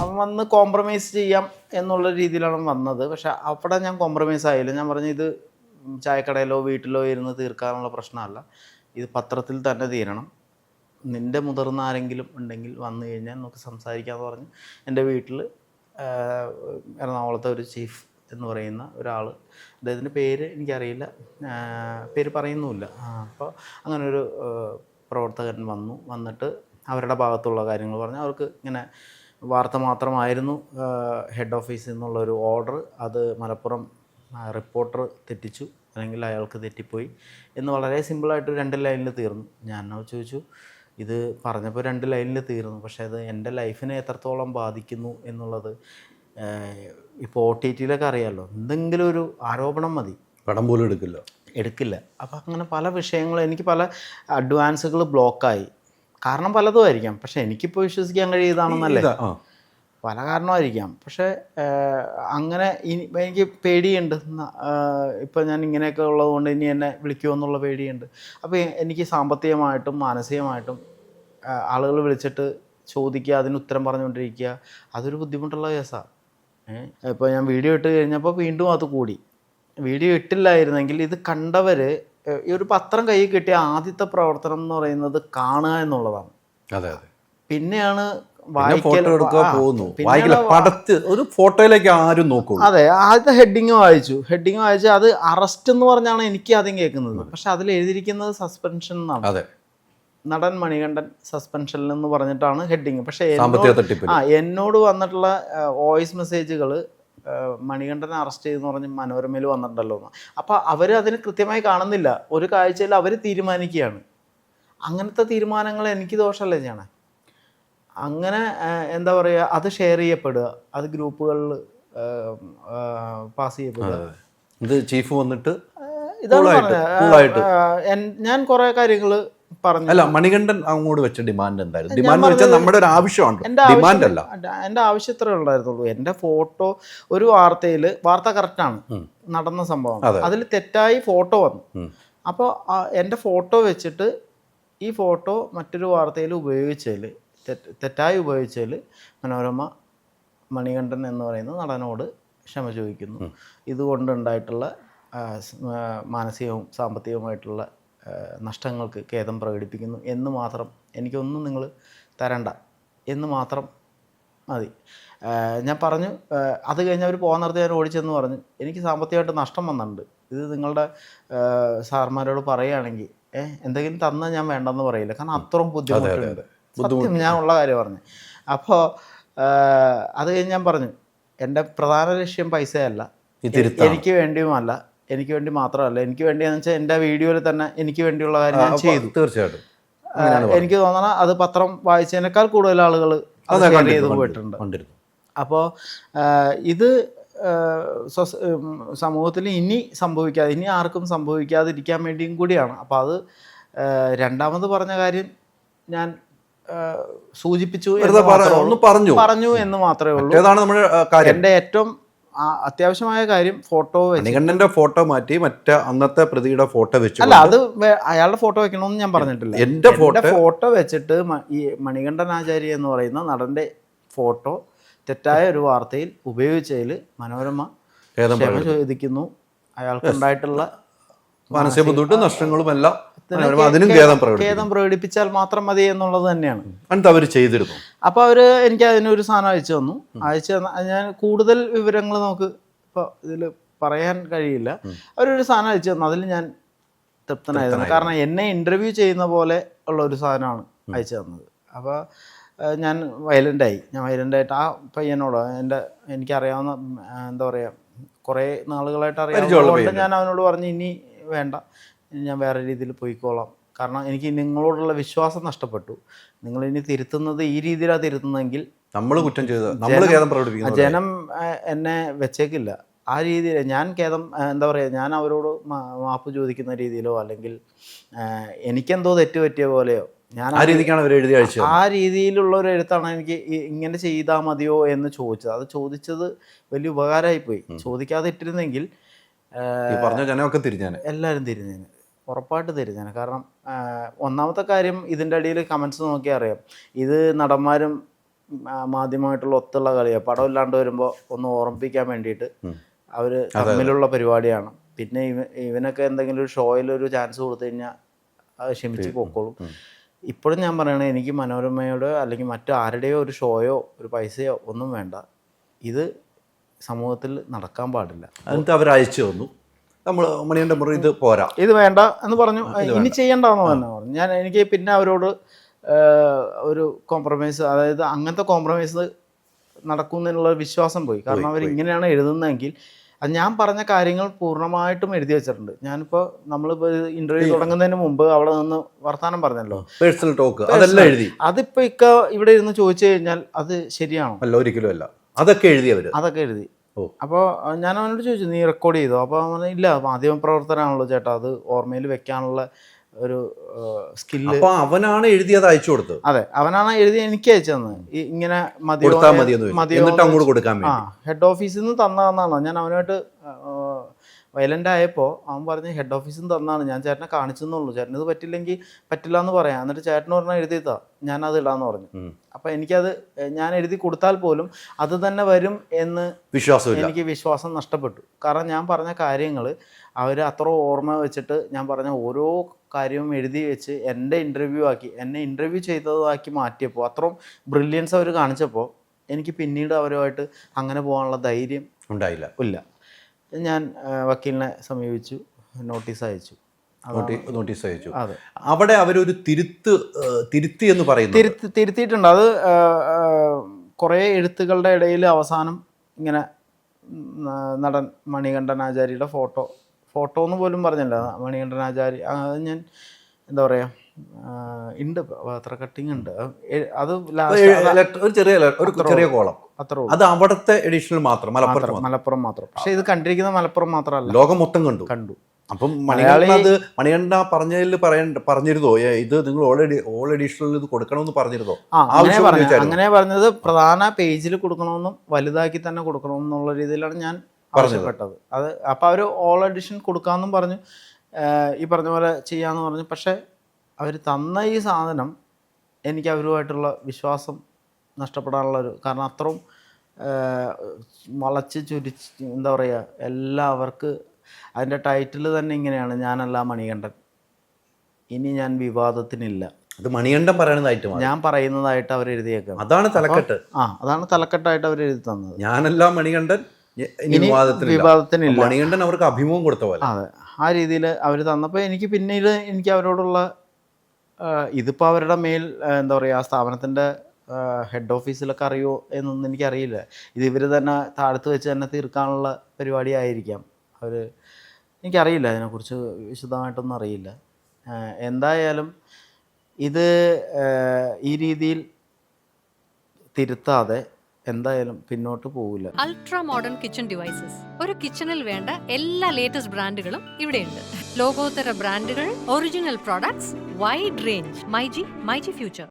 അവൻ വന്ന് കോംപ്രമൈസ് ചെയ്യാം എന്നുള്ള രീതിയിലാണ് വന്നത്. പക്ഷെ അവിടെ ഞാൻ കോംപ്രമൈസ് ആയില്ല. ഞാൻ പറഞ്ഞു ഇത് ചായക്കടയിലോ വീട്ടിലോ ഇരുന്ന് തീർക്കാനുള്ള പ്രശ്നമല്ല, ഇത് പത്രത്തിൽ തന്നെ തീരണം. നിൻ്റെ മുതിർന്ന ആരെങ്കിലും ഉണ്ടെങ്കിൽ വന്നു കഴിഞ്ഞാൽ നമുക്ക് സംസാരിക്കാമെന്ന് പറഞ്ഞ് എൻ്റെ വീട്ടിൽ എറണാകുളത്തെ ഒരു ചീഫ് എന്ന് പറയുന്ന ഒരാൾ, അദ്ദേഹത്തിൻ്റെ പേര് എനിക്കറിയില്ല, പേര് പറയുന്നുമില്ല. അപ്പോൾ അങ്ങനൊരു പ്രവർത്തകൻ വന്നിട്ട് അവരുടെ ഭാഗത്തുള്ള കാര്യങ്ങൾ പറഞ്ഞ് അവർക്ക് ഇങ്ങനെ വാർത്ത മാത്രമായിരുന്നു ഹെഡ് ഓഫീസിൽ നിന്നുള്ളൊരു ഓർഡർ, അത് മലപ്പുറം റിപ്പോർട്ടർ തെറ്റിച്ചു അല്ലെങ്കിൽ അയാൾക്ക് തെറ്റിപ്പോയി എന്ന് വളരെ സിമ്പിളായിട്ട് 2 ലൈനിൽ തീർന്നു. ഞാൻ ചോദിച്ചു, ഇത് പറഞ്ഞപ്പോൾ 2 ലൈനിൽ തീർന്നു, പക്ഷേ അത് എൻ്റെ ലൈഫിനെ എത്രത്തോളം ബാധിക്കുന്നു എന്നുള്ളത് ഇപ്പോൾ OTT-യിലൊക്കെ അറിയാമല്ലോ. എന്തെങ്കിലും ഒരു ആരോപണം മതി, പടം പോലും എടുക്കില്ല. അപ്പോൾ അങ്ങനെ പല വിഷയങ്ങളും എനിക്ക് പല അഡ്വാൻസുകൾ ബ്ലോക്കായി. കാരണം പലതും ആയിരിക്കാം, പക്ഷേ എനിക്കിപ്പോൾ വിശ്വസിക്കാൻ കഴിയുന്നതാണെന്നല്ലേ, പല കാരണമായിരിക്കാം. പക്ഷേ അങ്ങനെ എനിക്ക് പേടിയുണ്ട്. ഇപ്പോൾ ഞാൻ ഇങ്ങനെയൊക്കെ ഉള്ളതുകൊണ്ട് ഇനി എന്നെ വിളിക്കുമോ എന്നുള്ള പേടിയുണ്ട്. അപ്പോൾ എനിക്ക് സാമ്പത്തികമായിട്ടും മാനസികമായിട്ടും ആളുകൾ വിളിച്ചിട്ട് ചോദിക്കുക, അതിന് ഉത്തരം പറഞ്ഞുകൊണ്ടിരിക്കുക, അതൊരു ബുദ്ധിമുട്ടുള്ള കേസാണ്. ഇപ്പോൾ ഞാൻ വീഡിയോ ഇട്ട് കഴിഞ്ഞപ്പോൾ വീണ്ടും അത് കൂടി. വീഡിയോ ഇട്ടില്ലായിരുന്നെങ്കിൽ ഇത് കണ്ടവർ, ഈ ഒരു പത്രം കയ്യിൽ കിട്ടിയ ആദ്യത്തെ പ്രവർത്തനം എന്ന് പറയുന്നത് കാണുക എന്നുള്ളതാണ്. അതെ അതെ. പിന്നെയാണ് ഒരു ഫോട്ടോയിലേക്ക് ആരും നോക്കൂ. അതെ, ആദ്യത്തെ ഹെഡിങ് വായിച്ചു. അത് അറസ്റ്റ് എന്ന് പറഞ്ഞാണ് എനിക്ക് ആദ്യം കേൾക്കുന്നത്. പക്ഷെ അതിൽ എഴുതിയിരിക്കുന്നത് സസ്പെൻഷൻ എന്നാണ്. അതെ, നടൻ മണികണ്ഠൻ സസ്പെൻഷനിൽ എന്ന് പറഞ്ഞിട്ടാണ് ഹെഡിങ്. പക്ഷെ എന്നോട് വന്നിട്ടുള്ള വോയിസ് മെസ്സേജുകൾ മണികണ്ഠനെ അറസ്റ്റ് ചെയ്തെന്ന് പറഞ്ഞ് മനോരമയിൽ വന്നിട്ടുണ്ടല്ലോ എന്ന്. അപ്പോൾ അവർ അതിന് കൃത്യമായി കാണുന്നില്ല. ഒരു കാഴ്ചയിൽ അവർ തീരുമാനിക്കുകയാണ്. അങ്ങനത്തെ തീരുമാനങ്ങൾ എനിക്ക് ദോഷമല്ലേ ചെയ്യണേ. അങ്ങനെ എന്താ പറയുക, അത് ഷെയർ ചെയ്യപ്പെടുക, അത് ഗ്രൂപ്പുകളിൽ പാസ് ചെയ്യപ്പെടുക. ഇത് ചീഫ് വന്നിട്ട് ഇതാണ് പറഞ്ഞത്. ഞാൻ കുറേ കാര്യങ്ങൾ പറഞ്ഞു. അല്ല, മണികണ്ഠൻ അങ്ങോട്ട് വെച്ച ഡിമാൻഡ് എന്തായിരുന്നു? ഡിമാൻഡ് വെച്ചാൽ നമ്മുടെ ഒരു ആവശ്യമാണ്, ഡിമാൻഡ് അല്ല. എൻ്റെ ആവശ്യം ഇത്രേ ഉണ്ടായിരുന്നുള്ളൂ. എൻ്റെ ഫോട്ടോ ഒരു വാർത്ത കറക്റ്റാണ്, നടന്ന സംഭവം, അതിൽ തെറ്റായി ഫോട്ടോ വന്നു. അപ്പോൾ എൻ്റെ ഫോട്ടോ വെച്ചിട്ട് ഈ ഫോട്ടോ മറ്റൊരു വാർത്തയിൽ ഉപയോഗിച്ചതിൽ, തെറ്റായി ഉപയോഗിച്ചതിൽ മനോരമ മണികണ്ഠൻ എന്ന് പറയുന്ന നടനോട് ക്ഷമ ചോദിക്കുന്നു. ഇതുകൊണ്ടുണ്ടായിട്ടുള്ള മാനസികവും സാമ്പത്തികവുമായിട്ടുള്ള നഷ്ടങ്ങൾക്ക് ഖേദം പ്രകടിപ്പിക്കുന്നു എന്ന് മാത്രം, എനിക്കൊന്നും നിങ്ങൾ തരണ്ട എന്ന് മാത്രം മതി. ഞാൻ പറഞ്ഞു. അത് കഴിഞ്ഞ് അവർ പോകാൻ നിർത്തി ഞാൻ ഓടിച്ചെന്ന് പറഞ്ഞു, എനിക്ക് സാമ്പത്തികമായിട്ട് നഷ്ടം വന്നിട്ടുണ്ട്, ഇത് നിങ്ങളുടെ സാർമാരോട് പറയുകയാണെങ്കിൽ എന്തെങ്കിലും തന്നാൽ ഞാൻ വേണ്ടെന്ന് പറയില്ല, കാരണം അത്രയും ബുദ്ധിമുട്ടുണ്ട്. സത്യം, ഞാൻ ഉള്ള കാര്യം പറഞ്ഞു. അപ്പോൾ അത് കഴിഞ്ഞ് ഞാൻ പറഞ്ഞു, എൻ്റെ പ്രധാന ലക്ഷ്യം പൈസയല്ല, എനിക്ക് വേണ്ടിയുമല്ല, എനിക്ക് വേണ്ടി മാത്രമല്ല, എനിക്ക് വേണ്ടിയെന്ന് വെച്ചാൽ എൻ്റെ വീഡിയോയിൽ തന്നെ എനിക്ക് വേണ്ടിയുള്ള കാര്യം ഞാൻ ചെയ്തു. തീർച്ചയായിട്ടും എനിക്ക് തോന്നണം അത് പത്രം വായിച്ചതിനേക്കാൾ കൂടുതൽ ആളുകൾ അത് ഷെയർ ചെയ്ത് പോയിട്ടുണ്ട്. അപ്പോൾ ഇത് സമൂഹത്തിൽ ഇനി സംഭവിക്കാതെ, ഇനി ആർക്കും സംഭവിക്കാതിരിക്കാൻ വേണ്ടിയും കൂടിയാണ്. അപ്പോൾ അത് രണ്ടാമത് പറഞ്ഞ കാര്യം ഞാൻ സൂചിപ്പിച്ചു പറഞ്ഞു എന്ന് മാത്രമേ ഉള്ളൂ. എൻ്റെ ഏറ്റവും അത്യാവശ്യമായ കാര്യം ഫോട്ടോ, മണികണ്ഠന്റെ ഫോട്ടോ മാറ്റി മറ്റേ അന്നത്തെ പ്രതിയുടെ ഫോട്ടോ വെച്ചു. അല്ല, അത് അയാളുടെ ഫോട്ടോ വെക്കണമെന്ന് ഞാൻ പറഞ്ഞിട്ടില്ല. എൻ്റെ ഫോട്ടോ വെച്ചിട്ട് ഈ മണികണ്ഠൻ ആചാര്യ എന്ന് പറയുന്ന നടന്റെ ഫോട്ടോ തെറ്റായ ഒരു വാർത്തയിൽ ഉപയോഗിച്ചതിൽ മനോരമ ക്ഷമ ചോദിക്കുന്നു. അയാൾക്കുണ്ടായിട്ടുള്ള മാനസിക ബുദ്ധിമുട്ടും നഷ്ടങ്ങളും എല്ലാം ഖേദം പ്രകടിപ്പിച്ചാൽ മാത്രം മതി എന്നുള്ളത് തന്നെയാണ് അവർ ചെയ്തിരുന്നു. അപ്പോൾ എനിക്ക് അതിനൊരു സാധനം അയച്ചു തന്നു. ഞാൻ കൂടുതൽ വിവരങ്ങൾ നമുക്ക് ഇപ്പോൾ ഇതിൽ പറയാൻ കഴിയില്ല. അവരൊരു സാധനം അയച്ചു തന്നു, അതിൽ ഞാൻ തൃപ്തനായിരുന്നു. കാരണം എന്നെ ഇൻ്റർവ്യൂ ചെയ്യുന്ന പോലെ ഉള്ള ഒരു സാധനമാണ് അയച്ചു തന്നത്. അപ്പോൾ ഞാൻ വയലൻ്റായിട്ട് ആ പയ്യനോട്, എനിക്കറിയാവുന്ന എന്താ പറയുക, കുറേ നാളുകളായിട്ട് അറിയാവുന്നതുകൊണ്ട് ഞാൻ അവനോട് പറഞ്ഞു, ഇനി വേണ്ട, ഞാൻ വേറെ രീതിയിൽ പോയിക്കോളാം, കാരണം എനിക്ക് നിങ്ങളോടുള്ള വിശ്വാസം നഷ്ടപ്പെട്ടു. നിങ്ങളിനി തിരുത്തുന്നത് ഈ രീതിയിലാണ് തിരുത്തുന്നതെങ്കിൽ നമ്മൾ കുറ്റം ജനം എന്നെ വെച്ചേക്കില്ല. ആ രീതിയിൽ ഞാൻ എന്താ പറയുക, ഞാൻ അവരോട് മാപ്പ് ചോദിക്കുന്ന രീതിയിലോ അല്ലെങ്കിൽ എനിക്കെന്തോ തെറ്റ് പറ്റിയ പോലെയോ ഞാൻ ആ രീതിയിലുള്ള ഒരു എഴുത്താണ് എനിക്ക് ഇങ്ങനെ ചെയ്താൽ മതിയോ എന്ന് ചോദിച്ചത്. അത് ചോദിച്ചത് വലിയ ഉപകാരമായിപ്പോയി. ചോദിക്കാതെ ഇട്ടിരുന്നെങ്കിൽ എല്ലാവരും തിരിഞ്ഞേനെ, ഉറപ്പായിട്ട് തിരിഞ്ഞേനെ. കാരണം ഒന്നാമത്തെ കാര്യം, ഇതിൻ്റെ അടിയിൽ കമൻസ് നോക്കിയാൽ അറിയാം, ഇത് നടന്മാരും മാധ്യമമായിട്ടുള്ള ഒത്തുള്ള കളിയാണ്. പടം ഇല്ലാണ്ട് വരുമ്പോൾ ഒന്ന് ഓർമ്മിപ്പിക്കാൻ വേണ്ടിയിട്ട് അവർ തമ്മിലുള്ള പരിപാടിയാണ്. പിന്നെ ഇവനൊക്കെ എന്തെങ്കിലും ഒരു ഷോയിലൊരു ചാൻസ് കൊടുത്തു കഴിഞ്ഞാൽ അത് ക്ഷമിച്ച് പോക്കോളും. ഇപ്പോഴും ഞാൻ പറയണേ, എനിക്ക് മനോരമയോട് അല്ലെങ്കിൽ മറ്റാരുടെയോ ഒരു ഷോയോ ഒരു പൈസയോ ഒന്നും വേണ്ട. ഇത് സമൂഹത്തിൽ നടക്കാൻ പാടില്ല. എന്നിട്ട് അവർ അയച്ചു തന്നു, നമ്മൾ മണികണ്ഠൻ മുറി ഇത് പോരാ, ഇത് വേണ്ട എന്ന് പറഞ്ഞു. ഇനി ചെയ്യണ്ടെന്ന് തന്നെ പറഞ്ഞു. എനിക്ക് പിന്നെ അവരോട് ഒരു കോംപ്രമൈസ്, അതായത് അങ്ങനത്തെ കോംപ്രമൈസ് നടക്കുമെന്നുള്ള വിശ്വാസം പോയി. കാരണം അവർ ഇങ്ങനെയാണ് എഴുതുന്നതെങ്കിൽ അത് ഞാൻ പറഞ്ഞ കാര്യങ്ങൾ പൂർണ്ണമായിട്ടും എഴുതി വെച്ചിട്ടുണ്ട്. ഞാനിപ്പോൾ നമ്മളിപ്പോൾ ഇന്റർവ്യൂ തുടങ്ങുന്നതിന് മുമ്പ് അവിടെ നിന്ന് വർത്തമാനം പറഞ്ഞല്ലോ, പേഴ്സണൽ ടോക്ക് അതെല്ലാം എഴുതി. അതിപ്പോൾ ഇവിടെ ഇരുന്ന് ചോദിച്ചു കഴിഞ്ഞാൽ അത് ശരിയാണോ? അല്ല, ഒരിക്കലും അല്ല. അതൊക്കെ എഴുതിയവർ അതൊക്കെ എഴുതി. അപ്പോൾ ഞാൻ അവനോട് ചോദിച്ചു, നീ റെക്കോർഡ് ചെയ്തോ? അപ്പോൾ അവൻ ഇല്ല, മാധ്യമപ്രവർത്തനാണല്ലോ ചേട്ടാ, അത് ഓർമ്മയിൽ വെക്കാനുള്ള ഒരു സ്കില്ല്. അപ്പോൾ അവനാണ് എഴുതിയത് അയച്ചു കൊടുത്തത്. അതെ, അവനാണ് എഴുതി എനിക്ക് അയച്ചു തന്നത്. ഇങ്ങനെ മതിയോ ഹെഡ് ഓഫീസിൽ നിന്ന് തന്നതെന്നാണോ. ഞാൻ അവനായിട്ട് വയലൻ്റ് ആയപ്പോൾ അവൻ പറഞ്ഞ് ഹെഡ് ഓഫീസിൽ നിന്ന് തന്നാണ്, ഞാൻ ചേട്ടനെ കാണിച്ചെന്നുള്ളൂ, ചേട്ടന് ഇത് പറ്റില്ലെങ്കിൽ പറ്റില്ല എന്ന് പറയാം. എന്നിട്ട് ചേട്ടന് പറഞ്ഞാൽ എഴുതിത്താ, ഞാനത് ഇടാന്ന് പറഞ്ഞു. അപ്പം എനിക്കത് ഞാൻ എഴുതി കൊടുത്താൽ പോലും അത് തന്നെ വരും എന്ന് എനിക്ക് വിശ്വാസം നഷ്ടപ്പെട്ടു. കാരണം ഞാൻ പറഞ്ഞ കാര്യങ്ങൾ അവർ അത്ര ഓർമ്മ വെച്ചിട്ട് ഞാൻ പറഞ്ഞ ഓരോ കാര്യവും എഴുതി വെച്ച് എൻ്റെ ഇൻ്റർവ്യൂ ആക്കി, എന്നെ ഇൻ്റർവ്യൂ ചെയ്തതാക്കി മാറ്റിയപ്പോൾ, അത്രയും ബ്രില്യൻസ് അവർ കാണിച്ചപ്പോൾ എനിക്ക് പിന്നീട് അവരുമായിട്ട് അങ്ങനെ പോകാനുള്ള ധൈര്യം ഇല്ല. ഞാൻ വക്കീലിനെ സമീപിച്ചു, നോട്ടീസ് അയച്ചു. അതെ, അവിടെ അവരൊരു തിരുത്തി എന്ന് പറയുന്നു. തിരുത്തിയിട്ടുണ്ട്. അത് കുറേ എഴുത്തുകളുടെ ഇടയിൽ അവസാനം ഇങ്ങനെ നടൻ മണികണ്ഠൻ ആചാര്യയുടെ ഫോട്ടോ എന്ന് പോലും പറഞ്ഞില്ല. മണികണ്ഠൻ ആചാര്യ, അത് ഞാൻ എന്താ പറയുക, ഉണ്ട്, അത്ര കട്ടിങ് ഉണ്ട്. അത് ഒരു ചെറിയ കോളം, അത് അവിടുത്തെ എഡിഷനിൽ മാത്രം, മലപ്പുറം മാത്രം. പക്ഷെ ഇത് കണ്ടിരിക്കുന്ന മലപ്പുറം മാത്രമല്ല, ലോകം മൊത്തം കണ്ടു. അപ്പം മണികണ്ഠ പറഞ്ഞതിൽ പറഞ്ഞിരുന്നോ ഇത് നിങ്ങൾ ഓൾ എഡിഷനിൽ ഇത് കൊടുക്കണമെന്ന് പറഞ്ഞിരുന്നോ? അങ്ങനെ പറഞ്ഞത് പ്രധാന പേജിൽ കൊടുക്കണമെന്നും വലുതാക്കി തന്നെ കൊടുക്കണമെന്നുള്ള രീതിയിലാണ് ഞാൻ ആവശ്യപ്പെട്ടത്. അത് അപ്പോൾ അവർ ഓൾ എഡിഷൻ കൊടുക്കാമെന്നും പറഞ്ഞു, ഈ പറഞ്ഞ പോലെ ചെയ്യാമെന്ന് പറഞ്ഞു. പക്ഷേ അവർ തന്ന ഈ സാധനം എനിക്ക് അവരുമായിട്ടുള്ള വിശ്വാസം നഷ്ടപ്പെടാനുള്ളൊരു കാരണം, അത്രയും വളച്ച് ചുരിച്ച് എന്താ പറയുക, എല്ലാവർക്ക് അതിൻ്റെ ടൈറ്റിൽ തന്നെ ഇങ്ങനെയാണ്, ഞാനല്ല മണികണ്ഠൻ, ഇനി ഞാൻ വിവാദത്തിനില്ല. അത് മണികണ്ഠൻ പറയുന്നതായിട്ട് ഞാൻ പറയുന്നതായിട്ട് അവർ എഴുതിയേക്കാം. അതാണ് തലക്കെട്ട്. അതാണ് തലക്കെട്ടായിട്ട് അവർ എഴുതി തന്നത്. ഞാനല്ല മണികണ്ഠൻ, വിവാദത്തിനില്ല. മണികണ്ഠൻ അവർക്ക് അഭിമുഖം കൊടുത്ത പോലെ. അതെ, ആ രീതിയിൽ അവർ തന്നപ്പോൾ എനിക്ക് പിന്നീട് എനിക്ക് അവരോടുള്ള ഇതിപ്പോൾ അവരുടെ മേൽ എന്താ പറയുക, ആ സ്ഥാപനത്തിൻ്റെ ഹെഡ് ഓഫീസിലൊക്കെ അറിയുമോ എന്നൊന്നും എനിക്കറിയില്ല. ഇത് ഇവർ തന്നെ താഴത്ത് വെച്ച് തന്നെ തീർക്കാനുള്ള പരിപാടി ആയിരിക്കാം. എനിക്കറിയില്ല, അതിനെക്കുറിച്ച് വിശദമായിട്ടൊന്നും അറിയില്ല. എന്തായാലും ഇത് ഈ രീതിയിൽ തിരുത്താതെ എന്തായാലും പിന്നോട്ട് പോകില്ല. അൾട്രാ മോഡേൺ കിച്ചൺ ഡിവൈസസ്, ഒരു കിച്ചണിൽ വേണ്ട എല്ലാ ലേറ്റസ്റ്റ് ബ്രാൻഡുകളും ഇവിടെയുണ്ട്. ലോകോത്തര ബ്രാൻഡുകൾ, original products, wide range. MyG future.